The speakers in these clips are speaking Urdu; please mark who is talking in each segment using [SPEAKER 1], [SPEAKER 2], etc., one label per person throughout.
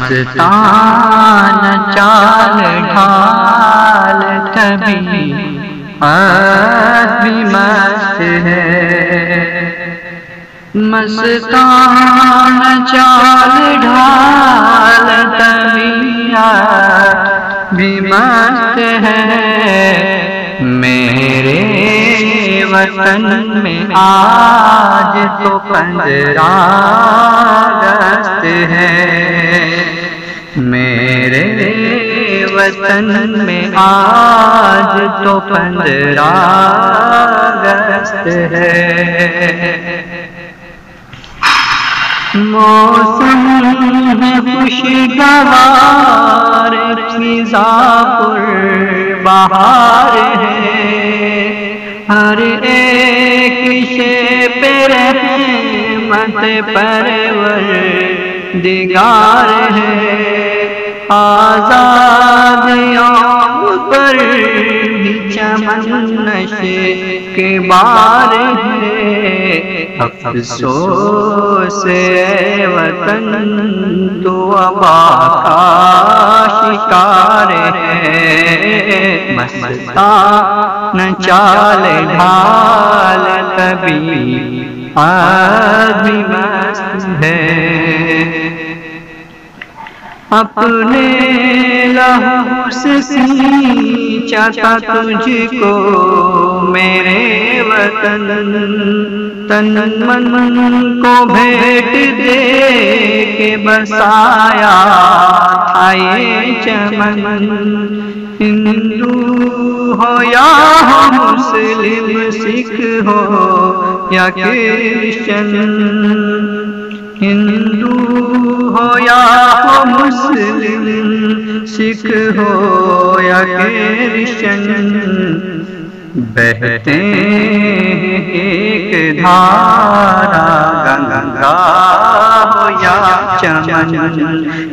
[SPEAKER 1] مستان چال ڈھال تبھی آج بھی مست ہے، مستان چال ڈھال تبھی آج بھی مست ہے، میرے وطن میں آج تو 15 اگست ہے، میرے وطن میں آج تو 15 اگست ہے۔ موسم ہے خوشگوار، فضا پر بہار ہے، ہر ایک شے پہ رحمت پروردگار ہے، آزادیوں پر بھی چمن نشے کے بار ہے، افسوس اے وطن تو وبا کا شکار ہے، مستان چال ڈھال تبھی آج بھی مست ہے، اپنے لہو سے سینچا تھا تجھ کو میرے وطن، تن من کو بھیٹ دے کے بسایا تھا یہ چمن، ہندو ہو یا ہو مسلم، سکھ ہو یا کرسچن، ہندو ہو یا ہو مسلم، سکھ ہو یا کرسچن، بہتے ایک دھارا گنگا ہو یا چمن،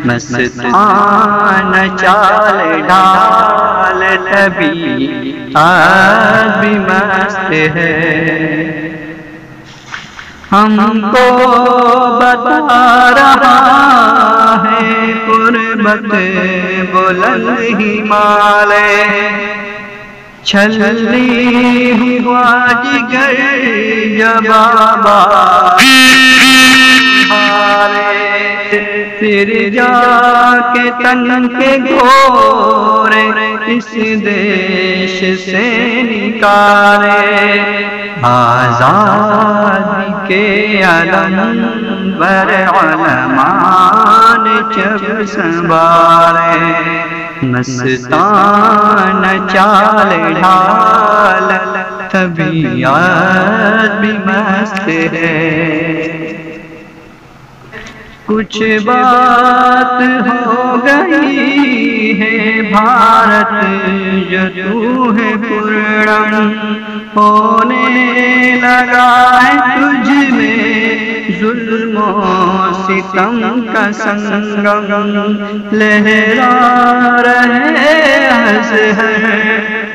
[SPEAKER 1] مستان چال ڈھال تبھی آج بھی مست ہے، ہم کو بتا رہا ہے قربت بلند ہمالیہ، چھلی ہوا جگر جب آباد پھر جا کے تن کے گھورے اس دیش سے نکالے، آزادی کے علم بر علماء نے جب سنبھالے، مستان چال ڈھال تبھی آج بھی مست ہے، کچھ بات ہو گئی ہے بھارت جو تو ہے پورن، ہونے لگا ہے تجھ میں ظلم و ستم کا سنگم، لہرا رہے ازہر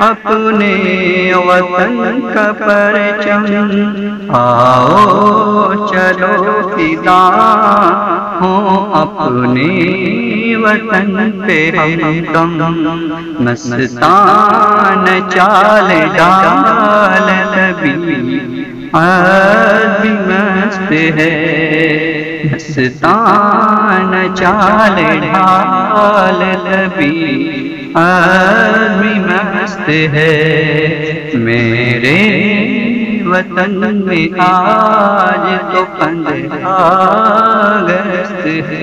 [SPEAKER 1] اپنے وطن کا پرچم، آؤ چلو فدا ہوں اپنے وطن پہ ہم دم، مستان چال ڈھال تبھی آج بھی مست ہے، مستان چال ڈھال تبھی آج بھی مست ہے، میرے وطن میں آج تو 15 اگست ہے۔